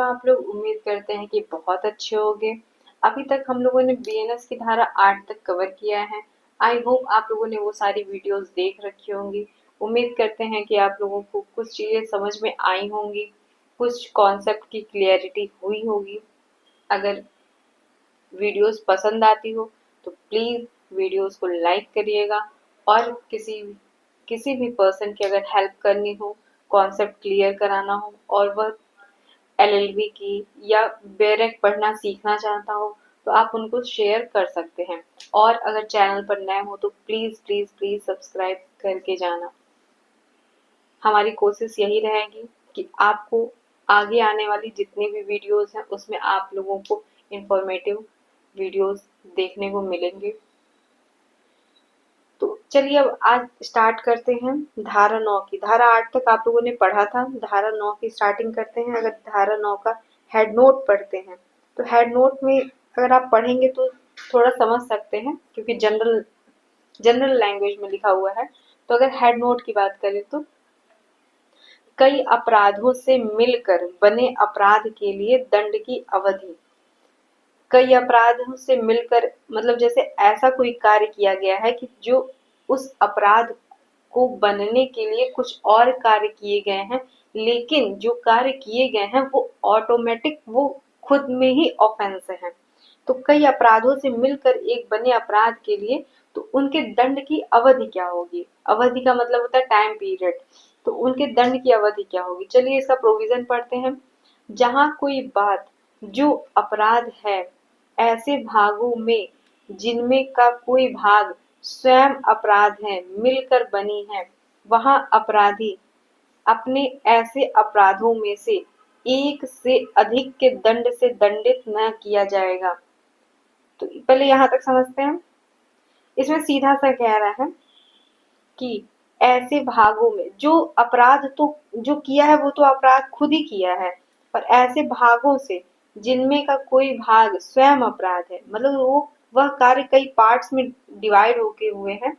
आप लोग? उम्मीद करते हैं कि बहुत अच्छे होंगे। अभी तक हम लोगों ने बीएनएस की धारा 8 तक कवर किया है। आई होप आप लोगों ने वो सारी वीडियोस देख रखी होंगी। उम्मीद करते हैं कि आप लोगों को कुछ चीजें समझ में आई होंगी, कुछ कॉन्सेप्ट की क्लियरिटी हुई होगी। अगर वीडियोस पसंद आती हो तो प्लीज वीडियोस को लाइक करिएगा, और किसी भी पर्सन की अगर हेल्प करनी हो, कॉन्सेप्ट क्लियर कराना हो, और वह एलएलबी की या बेरेक पढ़ना सीखना चाहता हो, तो आप उनको शेयर कर सकते हैं। और अगर चैनल पर नए हो तो प्लीज प्लीज प्लीज सब्सक्राइब करके जाना। हमारी कोशिश यही रहेगी कि आपको आगे आने वाली जितनी भी वीडियोस हैं उसमें आप लोगों को इंफॉर्मेटिव वीडियोस देखने को मिलेंगे। तो चलिए अब आज स्टार्ट करते हैं धारा 9 की। धारा 8 तक आप लोगों ने पढ़ा था, धारा 9 की स्टार्टिंग करते हैं। अगर धारा 9 का हेड नोट पढ़ते हैं तो हेड नोट में अगर आप पढ़ेंगे तो थोड़ा समझ सकते हैं, क्योंकि जनरल लैंग्वेज में लिखा हुआ है। तो अगर हेड नोट की बात करें तो कई अपराधों से मिलकर बने अपराध के लिए दंड की अवधि। कई अपराधों से मिलकर मतलब जैसे ऐसा कोई कार्य किया गया है कि जो उस अपराध को बनने के लिए कुछ और कार्य किए गए हैं, लेकिन जो कार्य किए गए हैं वो ऑटोमेटिक, वो खुद में ही ऑफेंस है। तो कई अपराधों से मिलकर एक बने अपराध के लिए तो उनके दंड की अवधि क्या होगी? अवधि का मतलब होता है टाइम पीरियड। तो उनके दंड की अवधि क्या होगी? चलिए इसका प्रोविजन पढ़ते हैं। जहां कोई बात जो अपराध है ऐसे भागों में जिनमें का कोई भाग स्वयं अपराध है मिलकर बनी है, वहां अपराधी अपने ऐसे अपराधों में से एक से अधिक के दंड से दंडित न किया जाएगा। तो पहले यहां तक समझते हैं। इसमें सीधा सा कह रहा है कि ऐसे भागों में जो अपराध तो जो किया है वो तो अपराध खुद ही किया है, पर ऐसे भागों से जिनमें का कोई भाग स्वयं अपराध है, मतलब वो वह कार्य कई पार्ट्स में डिवाइड होके हुए हैं।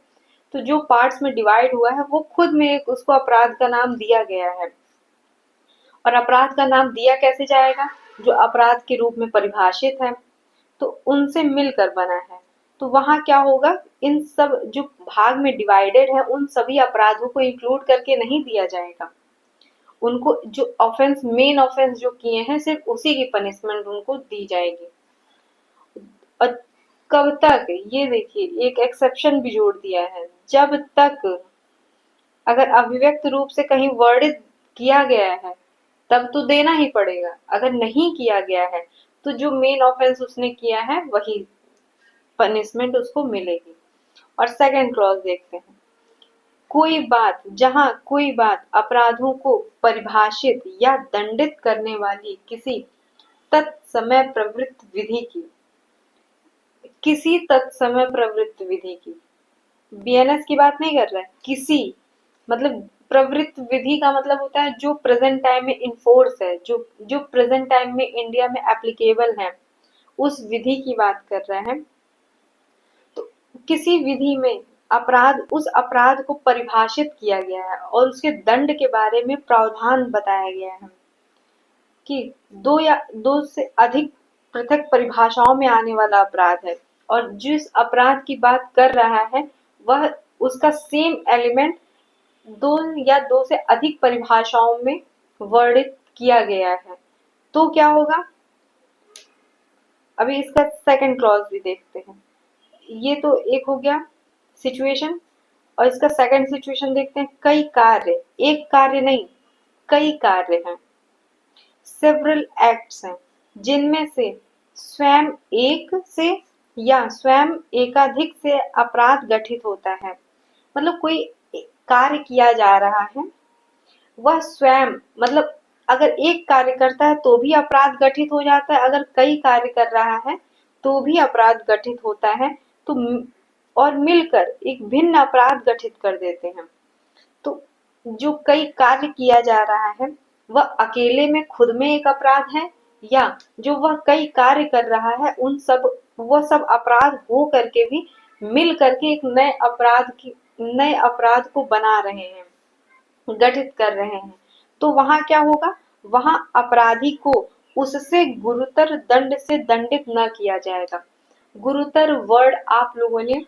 तो जो पार्ट्स में डिवाइड हुआ है वो खुद में एक उसको अपराध का नाम दिया गया है। और अपराध का नाम दिया कैसे जाएगा? जो अपराध के रूप में परिभाषित है, तो उनसे मिलकर बना है। तो वहां क्या होगा? इन सब जो भाग में डिवाइडेड है उन सभी अपराधों को इंक्लूड करके नहीं दिया जाएगा। उनको जो ऑफेंस, मेन ऑफेंस जो किए हैं सिर्फ उसी की पनिशमेंट उनको दी जाएगी। और कब तक? ये देखिए एक एक्सेप्शन भी जोड़ दिया है। जब तक अगर अभिव्यक्त रूप से कहीं वर्णित किया गया है तब तो देना ही पड़ेगा। अगर नहीं किया गया है तो जो मेन ऑफेंस उसने किया है वही पनिशमेंट उसको मिलेगी। और सेकंड क्लॉज देखते हैं। कोई बात, जहां कोई बात अपराधों को परिभाषित या दंडित करने वाली किसी तत्समय प्रवृत्त विधि की, किसी तत्समय प्रवृत्त विधि की, बीएनएस की बात नहीं कर रहा है, किसी मतलब प्रवृत्त विधि का मतलब होता है जो प्रेजेंट टाइम में इनफोर्स है, जो जो प्रेजेंट टाइम में इंडिया में एप्लीकेबल है, उस विधि की बात कर रहा है। तो किसी विधि में अपराध, उस अपराध को परिभाषित किया गया है और उसके दंड के बारे में प्रावधान बताया गया है कि दो या दो से अधिक पृथक परिभाषाओं में आने वाला अपराध है, और जिस अपराध की बात कर रहा है वह उसका सेम एलिमेंट दो या दो से अधिक परिभाषाओं में वर्णित किया गया है, तो क्या होगा? अभी इसका सेकंड क्लॉज भी देखते हैं। ये तो एक हो गया सिचुएशन, और इसका सेकंड सिचुएशन देखते हैं। कई कार्य, एक कार्य नहीं कई कार्य हैं, सेवरल एक्ट्स हैं, जिनमें से स्वयं एक से या स्वयं एकाधिक से अपराध गठित होता है। मतलब कोई कार्य किया जा रहा है, वह स्वयं मतलब अगर एक कार्य करता है तो भी अपराध गठित हो जाता है, अगर कई कार्य कर रहा है तो भी अपराध गठित होता है। तो और मिलकर एक भिन्न अपराध गठित कर देते हैं। तो जो कई कार्य किया जा रहा है वह अकेले में खुद में एक अपराध है, या जो वह कई कार्य कर रहा है उन सब, वह सब अपराध हो करके भी मिल करके एक नए अपराध को बना रहे हैं, गठित कर रहे हैं। तो वहां क्या होगा? वहां अपराधी को उससे गुरुतर दंड से दंडित न किया जाएगा। गुरुतर वर्ड आप लोगों ने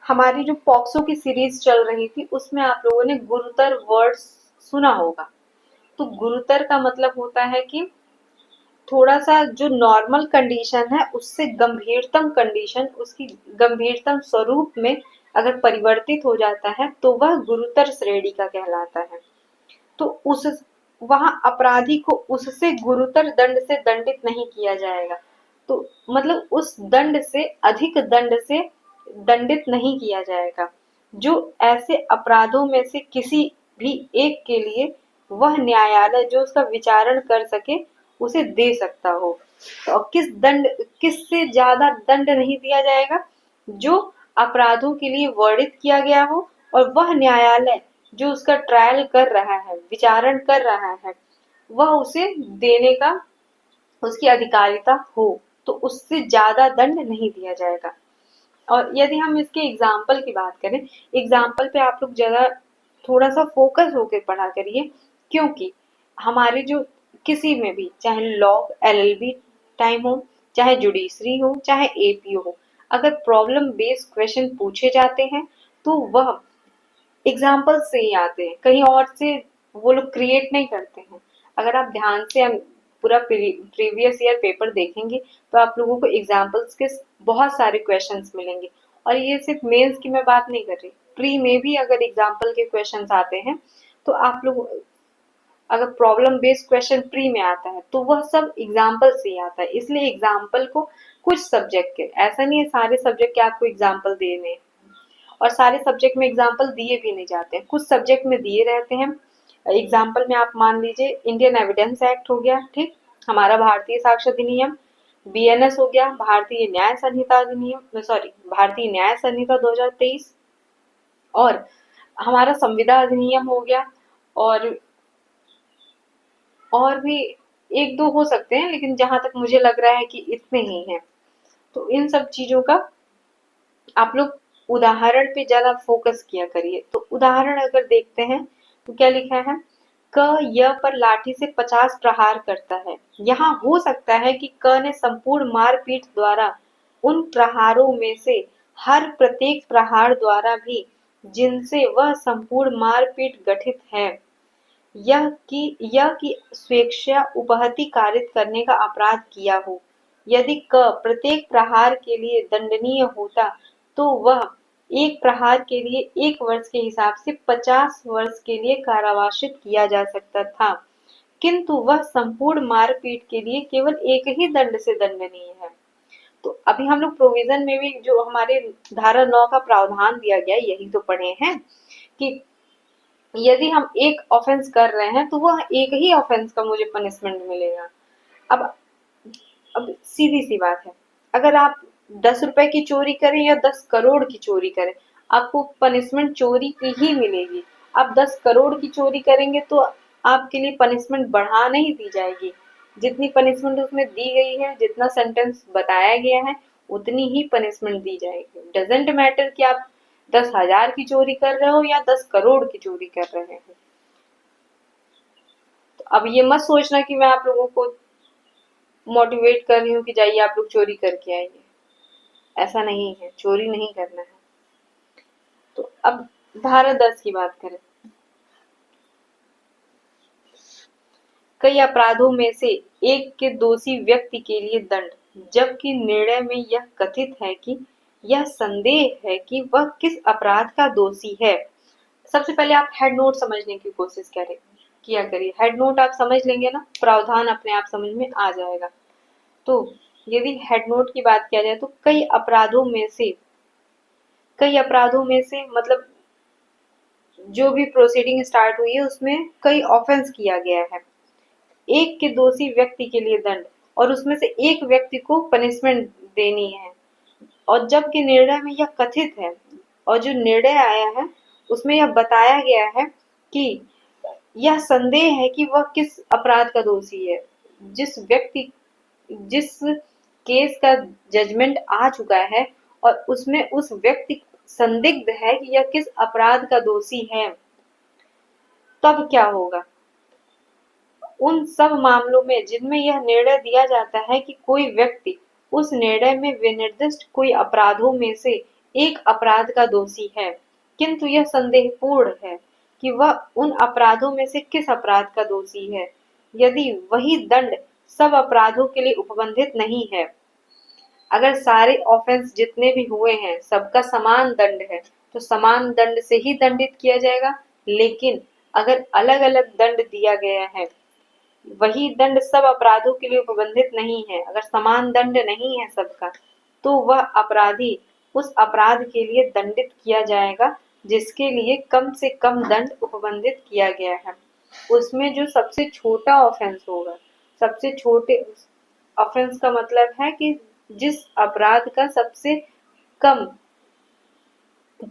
हमारी जो पॉक्सो की सीरीज चल रही थी उसमें आप लोगों ने गुरुतर वर्ड सुना होगा। तो गुरुतर का मतलब होता है कि थोड़ा सा जो नॉर्मल कंडीशन है उससे गंभीरतम कंडीशन, उसकी गंभीरतम स्वरूप में अगर परिवर्तित हो जाता है तो वह गुरुतर श्रेणी का कहलाता है। तो उस वहां अपराधी को उससे गुरुतर दंड से दंडित नहीं किया जाएगा। तो मतलब उस दंड से अधिक दंड से दंडित नहीं किया जाएगा। जो ऐसे अपराधों में से किसी भी एक के लिए वह न्यायालय जो उसका विचारण कर सके उसे दे सकता हो। तो किससे ज्यादा दंड नहीं दिया जाएगा? जो अपराधों के लिए वर्णित किया गया हो और वह न्यायालय जो उसका ट्रायल कर रहा है, विचारण कर रहा है, वह उसे देने का उसकी अधिकारिता हो, तो उससे ज्यादा दंड नहीं दिया जाएगा। और यदि हम इसके एग्जाम्पल की बात करें, एग्जाम्पल पे आप लोग जरा थोड़ा सा फोकस होकर पढ़ा करिए, क्योंकि हमारे जो किसी में भी चाहे लॉ एलएलबी टाइम हो, चाहे जुडिशरी हो, चाहे एपीओ हो, अगर प्रॉब्लम बेस्ड क्वेश्चन पूछे जाते हैं तो वह एग्जाम्पल से ही आते हैं, कहीं और से वो लोग क्रिएट नहीं करते हैं। अगर आप ध्यान से पूरा प्रीवियस ईयर पेपर देखेंगे तो आप लोगों को एग्जाम्पल्स के बहुत सारे क्वेश्चंस मिलेंगे। और ये सिर्फ मेंस की मैं बात नहीं कर रही, प्री में भी अगर एग्जाम्पल के क्वेश्चंस आते हैं तो आप लोग अगर प्रॉब्लम बेस्ड क्वेश्चन प्री में आता है तो वह सब एग्जाम्पल से ही आता है। इसलिए एग्जाम्पल को कुछ सब्जेक्ट के, ऐसा नहीं है सारे सब्जेक्ट के आपको एग्जाम्पल देने, और सारे सब्जेक्ट में एग्जाम्पल दिए भी नहीं जाते हैं, कुछ सब्जेक्ट में दिए रहते हैं। एग्जाम्पल में आप मान लीजिए इंडियन एविडेंस एक्ट हो गया, ठीक, हमारा भारतीय साक्ष्य अधिनियम, बीएनएस हो गया, भारतीय न्याय संहिता अधिनियम, सॉरी भारतीय न्याय संहिता 2023, और हमारा संविदा अधिनियम हो गया, और भी एक दो हो सकते हैं, लेकिन जहां तक मुझे लग रहा है कि इतने ही हैं। तो इन सब चीजों का आप लोग उदाहरण पे ज्यादा फोकस किया करिए। तो उदाहरण अगर देखते हैं तो क्या लिखा है, क य पर लाठी से 50 प्रहार करता है। यहाँ हो सकता है कि क ने संपूर्ण मारपीट द्वारा उन प्रहारों में से हर प्रत्येक प्रहार द्वारा भी जिनसे वह संपूर्ण मारपीट गठित है यह कि स्वेच्छा उपहति कारित करने का अपराध किया हो। यदि क प्रत्येक प्रहार के लिए दंडनीय होता तो वह एक प्रहार के लिए 1 वर्ष के हिसाब से 50 वर्ष के लिए कारावासित किया जा सकता था, किंतु वह संपूर्ण मारपीट के लिए केवल एक ही दंड से दंडनीय है। तो अभी हम लोग प्रोविजन में भी जो हमारे धारा 9 का प्रावधान दिया गया यही तो पढ़े हैं कि यदि हम एक ऑफेंस कर रहे हैं तो वह एक ही ऑफेंस का मुझे पनिशमेंट मिलेगा। अब सीधी सी बात है, अगर आप 10 रुपए की चोरी करें या 10 करोड़ की चोरी करें, आपको पनिशमेंट चोरी की ही मिलेगी। आप 10 करोड़ की चोरी करेंगे तो आपके लिए पनिशमेंट बढ़ा नहीं दी जाएगी, जितनी पनिशमेंट उसमें दी गई है, जितना सेंटेंस बताया गया है उतनी ही पनिशमेंट दी जाएगी। डजेंट मैटर कि आप 10,000 की चोरी कर रहे हो या 10 करोड़ की चोरी कर रहे हो। तो अब ये मत सोचना कि मैं आप लोगों को मोटिवेट कर रही हूँ कि जाइए आप लोग चोरी करके आइए, ऐसा नहीं है, चोरी नहीं करना है। तो अब धारा 10 की बात करें, कई अपराधों में से एक के दोषी व्यक्ति के लिए दंड, जबकि निर्णय में यह कथित है कि यह संदेह है कि वह किस अपराध का दोषी है। सबसे पहले आप हेड नोट समझने की कोशिश किया करिए। हेड नोट आप समझ लेंगे ना, प्रावधान अपने आप समझ में आ जाएगा। तो यदि हेड नोट की बात किया जाए तो कई अपराधों में से मतलब जो भी प्रोसीडिंग स्टार्ट हुई है उसमें कई ऑफेंस किया गया है, एक के दोषी व्यक्ति के लिए दंड, और उसमें से एक व्यक्ति को पनिशमेंट देनी है, और जबकि निर्णय में यह कथित है, और जो निर्णय आया है उसमें यह बताया गया है कि यह संदेह है कि वह किस अपराध का दोषी है। जिस केस का जजमेंट आ चुका है और उसमें उस व्यक्ति संदिग्ध है कि यह किस अपराध का दोषी है, तब क्या होगा, उन सब मामलों में जिनमें यह निर्णय दिया जाता है कि कोई व्यक्ति उस निर्णय में विनिर्दिष्ट कोई अपराधों में से एक अपराध का दोषी है, किंतु यह संदेहपूर्ण है कि वह उन अपराधों में से किस अपराध का दोषी है, यदि वही दंड सब अपराधों के लिए उपबंधित नहीं है। अगर सारे ऑफेंस जितने भी हुए हैं सबका समान दंड है तो समान दंड से ही दंडित किया जाएगा। लेकिन अगर अलग अलग दंड दिया गया है, वही दंड सब अपराधों के लिए उपबंधित नहीं है, अगर समान दंड नहीं है सबका, तो वह अपराधी उस अपराध के लिए दंडित किया जाएगा जिसके लिए कम से कम दंड उपबंधित किया गया है। उसमें जो सबसे छोटा ऑफेंस होगा, सबसे छोटे ऑफेंस का मतलब है कि जिस अपराध का सबसे कम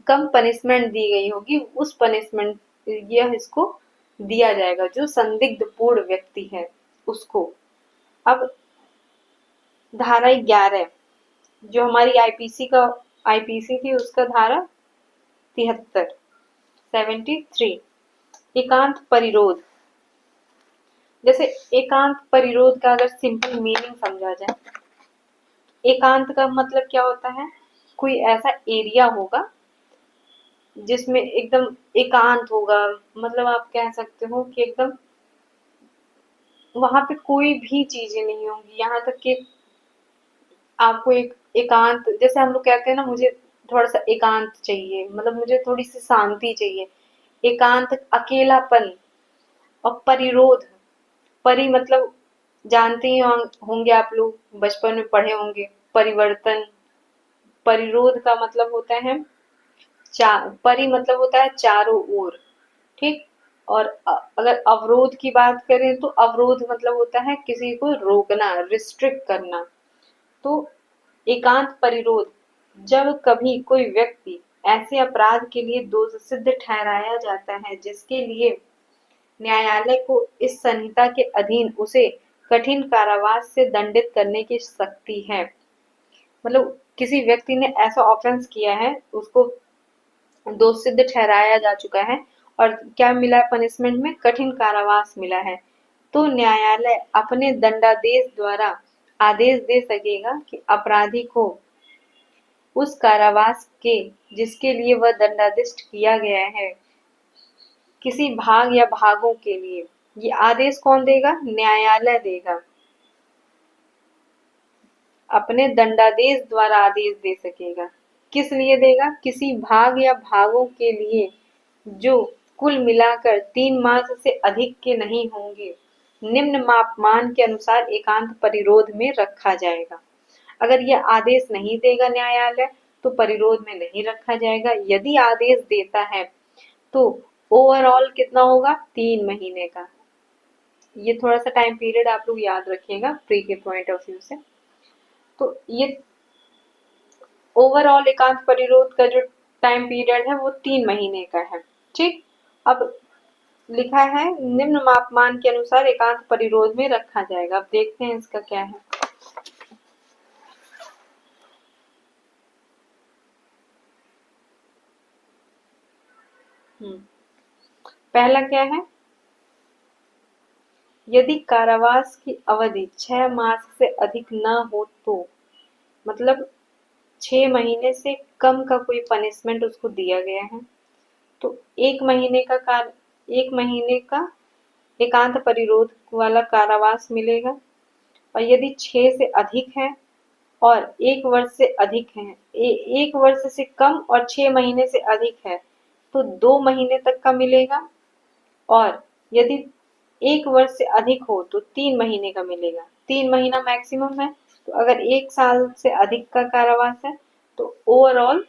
कम पनिशमेंट दी गई होगी, उस पनिशमेंट यह इसको दिया जाएगा जो संदिग्ध पूर्ण व्यक्ति है उसको। अब धारा 11 जो हमारी आईपीसी थी उसका धारा 73 73 एकांत परिरोध। जैसे एकांत परिरोध का अगर सिंपल मीनिंग समझा जाए, एकांत का मतलब क्या होता है, कोई ऐसा एरिया होगा जिसमें एकदम एकांत होगा, मतलब आप कह सकते हो कि एकदम वहां पे कोई भी चीजें नहीं होंगी, यहाँ तक कि आपको एक एकांत, जैसे हम लोग कहते हैं ना मुझे थोड़ा सा एकांत चाहिए, मतलब मुझे थोड़ी सी शांति चाहिए, एकांत अकेलापन। और परिरोध, परि मतलब जानते ही होंगे आप लोग, बचपन में पढ़े होंगे, परिवर्तन। परिरोध का मतलब होता है परि मतलब होता है चारों ओर, ठीक। और अगर अवरोध की बात करें तो अवरोध मतलब होता है किसी को रोकना, रिस्ट्रिक्ट करना। तो एकांत परिरोध, जब कभी कोई व्यक्ति ऐसे अपराध के लिए दोष सिद्ध ठहराया जाता है जिसके लिए न्यायालय को इस संहिता के अधीन उसे कठिन कारावास से दंडित करने की शक्ति है। मतलब किसी व्यक्ति ने ऐसा ऑफेंस किया है, उसको दोष सिद्ध ठहराया जा चुका है और क्या मिला है पनिशमेंट में, कठिन कारावास मिला है, तो न्यायालय अपने दंडादेश द्वारा आदेश दे सकेगा कि अपराधी को उस कारावास के जिसके लिए वह दंडादिष्ट किया गया है किसी भाग या भागों के लिए, ये आदेश कौन देगा, न्यायालय देगा, अपने दंडादेश द्वारा आदेश दे सकेगा। किस लिए देगा, किसी भाग या भागों के लिए जो कुल मिलाकर 3 मास से अधिक के नहीं होंगे, निम्न मापमान के अनुसार एकांत परिरोध में रखा जाएगा। अगर यह आदेश नहीं देगा न्यायालय तो परिरोध में नहीं रखा जाएगा। यदि आदेश देता है तो ओवरऑल कितना होगा, 3 महीने का। ये थोड़ा सा टाइम पीरियड आप लोग याद रखिएगा प्री के पॉइंट ऑफ व्यू से। तो ये ओवरऑल एकांत परिरोध का जो टाइम पीरियड है वो 3 महीने का है, ठीक। अब लिखा है निम्न मापमान के अनुसार एकांत परिरोध में रखा जाएगा। अब देखते हैं इसका क्या है। पहला क्या है, यदि कारावास की अवधि 6 मास से अधिक न हो तो, मतलब 6 महीने से कम का कोई पनिशमेंट उसको दिया गया है तो 1 महीने का 1 महीने का एकांत परिरोध वाला कारावास मिलेगा। और यदि 6 से अधिक है और 1 वर्ष से अधिक है, 1 वर्ष से कम और 6 महीने से अधिक है तो 2 महीने तक का मिलेगा। और यदि 1 वर्ष से अधिक हो तो 3 महीने का मिलेगा, 3 महीना मैक्सिमम है। तो अगर 1 साल से अधिक का कारावास है तो ओवरऑल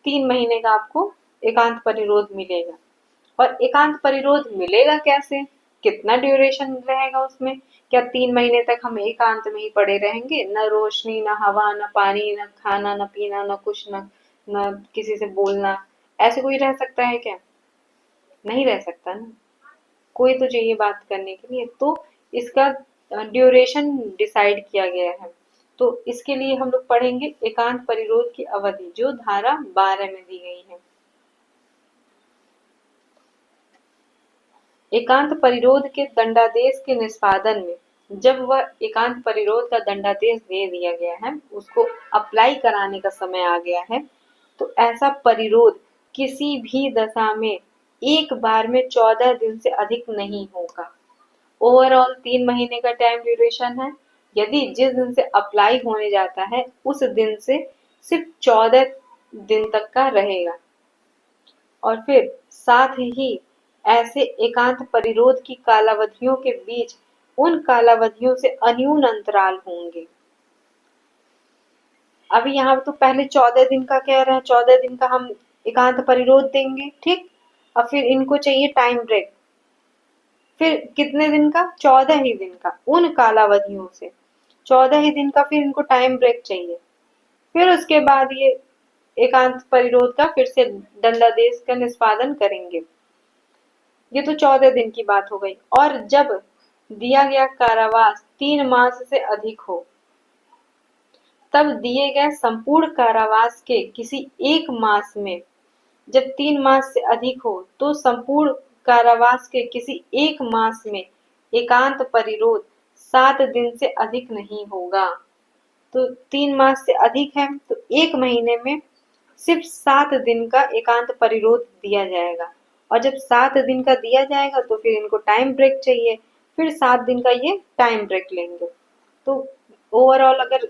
3 महीने का आपको एकांत परिरोध मिलेगा। और एकांत परिरोध मिलेगा कैसे, कितना ड्यूरेशन रहेगा उसमें, क्या 3 महीने तक हम एकांत में ही पड़े रहेंगे, न रोशनी, न हवा, न पानी, न खाना, न पीना, न कुछ, न किसी से बोलना, ऐसे कोई रह सकता है क्या, नहीं रह सकता ना, कोई तो चाहिए बात करने के लिए। तो इसका ड्यूरेशन डिसाइड किया गया है। तो इसके लिए हम लोग पढ़ेंगे एकांत परिरोध की अवधि जो धारा 12 में दी गई है। एकांत परिरोध के दंडादेश के निष्पादन में, जब वह एकांत परिरोध का दंडादेश दे दिया गया है, उसको अप्लाई कराने का समय आ गया है, तो ऐसा परिरोध किसी भी दशा में एक बार में 14 दिन से अधिक नहीं होगा। ओवरऑल 3 महीने का टाइम ड्यूरेशन है। यदि जिस दिन से अप्लाई होने जाता है उस दिन से सिर्फ 14 दिन तक का रहेगा। और फिर साथ ही ऐसे एकांत परिरोध की कालावधियों के बीच उन कालावधियों से अन्यून अंतराल होंगे। अभी यहाँ तो पहले 14 दिन का कह रहे हैं, 14 दिन का हम एकांत परिरोध देंगे, ठीक। और फिर इनको चाहिए टाइम ब्रेक, फिर कितने दिन का? 14 ही दिन का। उन कालावधियों से 14 ही दिन का फिर इनको टाइम ब्रेक चाहिए। फिर उसके बाद ये एकांत परिरोध का फिर से दंडादेश का निष्पादन करेंगे। ये तो 14 दिन की बात हो गई। और जब दिया गया कारावास 3 मास से अधिक हो, तब दिए गए संपूर्ण कारावास के किसी एक मास में, जब 3 मास से अधिक हो तो संपूर्ण कारावास के किसी एक मास में एकांत परिरोध 7 दिन से अधिक नहीं होगा। तो 3 मास से अधिक है तो 1 महीने में सिर्फ 7 दिन का एकांत परिरोध दिया जाएगा। और जब 7 दिन का दिया जाएगा तो फिर इनको टाइम ब्रेक चाहिए, फिर 7 दिन का ये टाइम ब्रेक लेंगे। तो ओवरऑल अगर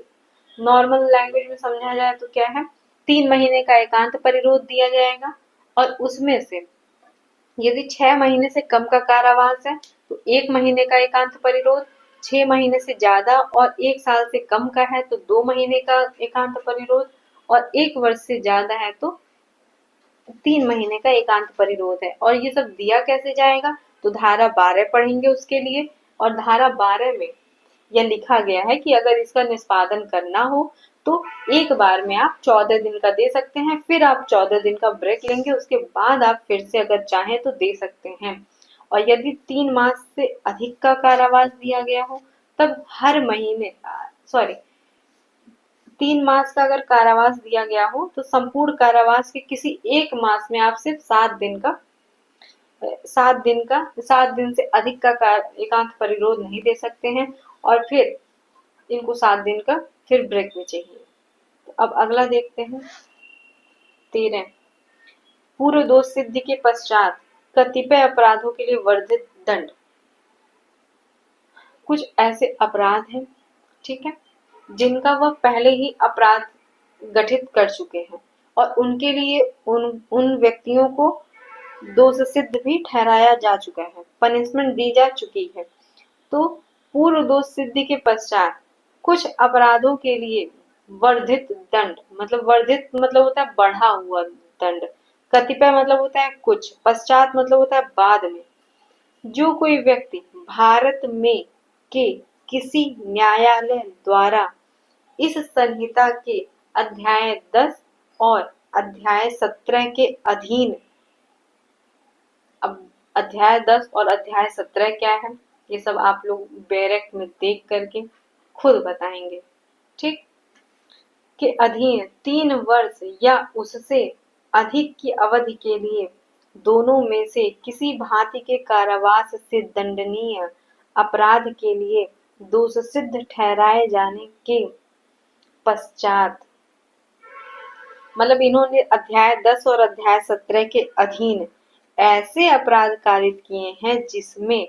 नॉर्मल लैंग्वेज में समझा जाए तो क्या है, 3 महीने का एकांत परिरोध दिया जाएगा और उसमें से यदि 6 महीने से कम का कारावास है तो 1 महीने का एकांत परिरोध, 6 महीने से ज्यादा और 1 साल से कम का है तो 2 महीने का एकांत परिरोध, और 1 वर्ष से ज्यादा है तो 3 महीने का एकांत परिरोध है। और ये सब दिया कैसे जाएगा, तो धारा 12 पढ़ेंगे उसके लिए। और धारा 12 में यह लिखा गया है कि अगर इसका निष्पादन करना हो तो एक बार में आप 14 दिन का दे सकते हैं, फिर आप 14 दिन का ब्रेक लेंगे, उसके बाद आप फिर से अगर चाहें तो दे सकते हैं। और यदि 3 मास से अधिक का कारावास दिया गया हो तब हर महीने, सॉरी, 3 मास का अगर कारावास दिया गया हो तो संपूर्ण कारावास के किसी एक मास में आप सिर्फ 7 दिन से अधिक का एकांत परिरोध नहीं दे सकते हैं। और फिर इनको 7 दिन का फिर ब्रेक भी चाहिए। तो अब अगला देखते हैं 13। पूर्व दोष सिद्धि के पश्चात कतिपय अपराधों के लिए वर्धित दंड। कुछ ऐसे अपराध हैं, ठीक है, जिनका वह पहले ही अपराध गठित कर चुके हैं और उनके लिए उन व्यक्तियों को दोष सिद्ध भी ठहराया जा चुका है, पनिशमेंट दी जा चुकी है। तो पूर्व दोष सिद्धि के पश्चात कुछ अपराधों के लिए वर्धित दंड, मतलब वर्धित मतलब होता है बढ़ा हुआ दंड, कतिपय मतलब होता है कुछ, पश्चात मतलब होता है बाद में। जो कोई व्यक्ति भारत में के किसी न्यायालय द्वारा इस संहिता के अध्याय 10 और अध्याय 17 के अधीन, अब अध्याय 10 और अध्याय 17 क्या है ये सब आप लोग बैरक में देख करके खुद बताएंगे, ठीक, के अधीन 3 वर्ष या उससे अधिक की अवधि के लिए दोनों में से किसी भांति के कारावास से दंडनीय अपराध के लिए दोष सिद्ध ठहराए जाने के पश्चात, मतलब इन्होंने अध्याय 10 और अध्याय 17 के अधीन ऐसे अपराध कारित किए हैं जिसमें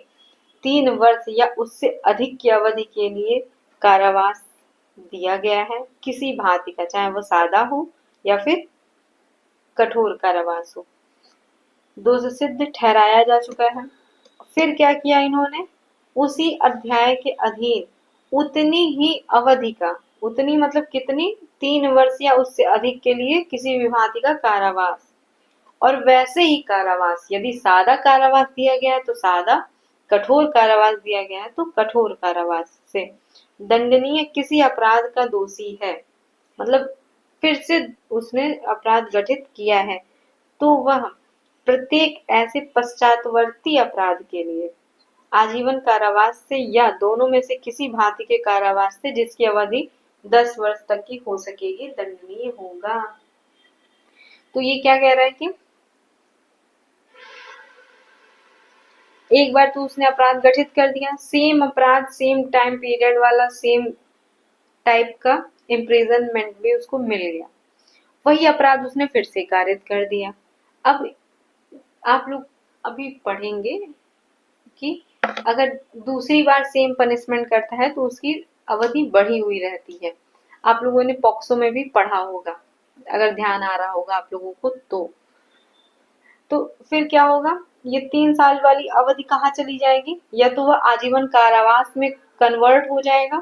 3 वर्ष या उससे अधिक की अवधि के लिए कारावास दिया गया है किसी भांति का, चाहे वो सादा हो या फिर कठोर कारावास हो, दोष सिद्ध ठहराया जा चुका है। फिर क्या किया इन्होंने, उसी अध्याय के अधीन उतनी ही अवधि का, उतनी मतलब कितनी, 3 वर्ष या उससे अधिक के लिए किसी भी भांति का कारावास, और वैसे ही कारावास यदि सादा कारावास दिया गया है तो सादा, कठोर कारावास दिया गया है तो कठोर कारावास से दंडनीय किसी अपराध का दोषी है, मतलब फिर से उसने अपराध गठित किया है, तो वह प्रत्येक ऐसे पश्चातवर्ती अपराध के लिए आजीवन कारावास से या दोनों में से किसी भांति के कारावास से जिसकी अवधि 10 वर्ष तक की हो सकेगी दंडनीय होगा। तो ये क्या कह रहा है कि एक बार तो उसने अपराध गठित कर दिया, सेम अपराध सेम टाइम पीरियड वाला सेम टाइप का इम्प्रिजनमेंट भी उसको मिल गया, वही अपराध उसने फिर से कारित कर दिया। अब आप लोग अभी पढ़ेंगे कि अगर दूसरी बार सेम पनिशमेंट करता है तो उसकी अवधि बढ़ी हुई रहती है। आप लोगों ने पॉक्सो में भी पढ़ा होगा, अगर ध्यान आ रहा होगा आप लोगों को तो फिर क्या होगा, ये 3 साल वाली अवधि कहाँ चली जाएगी, या तो वह आजीवन कारावास में कन्वर्ट हो जाएगा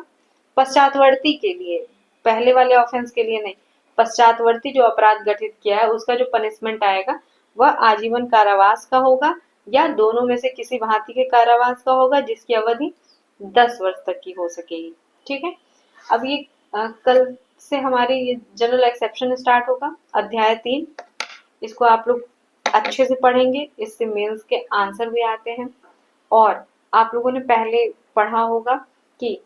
पश्चातवर्ती के लिए, पहले वाले ऑफेंस के लिए नहीं, पश्चातवर्ती जो अपराध गठित किया है उसका जो पनिशमेंट आएगा वह आजीवन कारावास का होगा, या दोनों में से किसी भांति के कारावास का होगा जिसकी अवधि 10 वर्ष तक की हो सकेगी। ठीक है, अब ये कल से हमारी ये जनरल एक्सेप्शन स्टार्ट होगा, अध्याय 3। इसको आप लोग अच्छे से पढ़ेंगे, इससे मेंस के आंसर भी आते हैं। और आप लोगों ने पहले पढ़ा होगा कि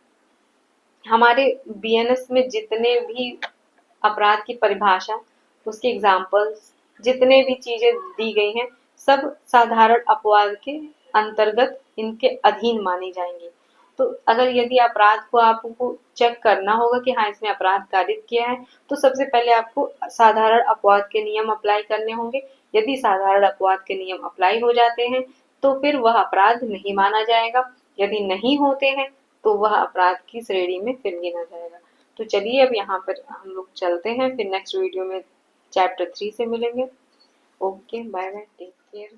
हमारे बीएनएस में जितने भी अपराध की परिभाषा, उसके एग्जाम्पल्स, जितने भी चीजें दी गई हैं, सब साधारण अपवाद के अंतर्गत इनके अधीन मानी जाएंगी। तो अगर यदि अपराध को आपको चेक करना होगा कि हाँ इसने अपराध कारित किया है, तो सबसे पहले आपको साधारण अपवाद के नियम अप्लाई करने होंगे। यदि साधारण अपवाद के नियम अप्लाई हो जाते हैं तो फिर वह अपराध नहीं माना जाएगा, यदि नहीं होते हैं तो वह अपराध की श्रेणी में फिर गिना जाएगा। तो चलिए अब यहाँ पर हम लोग चलते हैं, फिर नेक्स्ट वीडियो में चैप्टर 3 से मिलेंगे। Okay, bye bye, take care.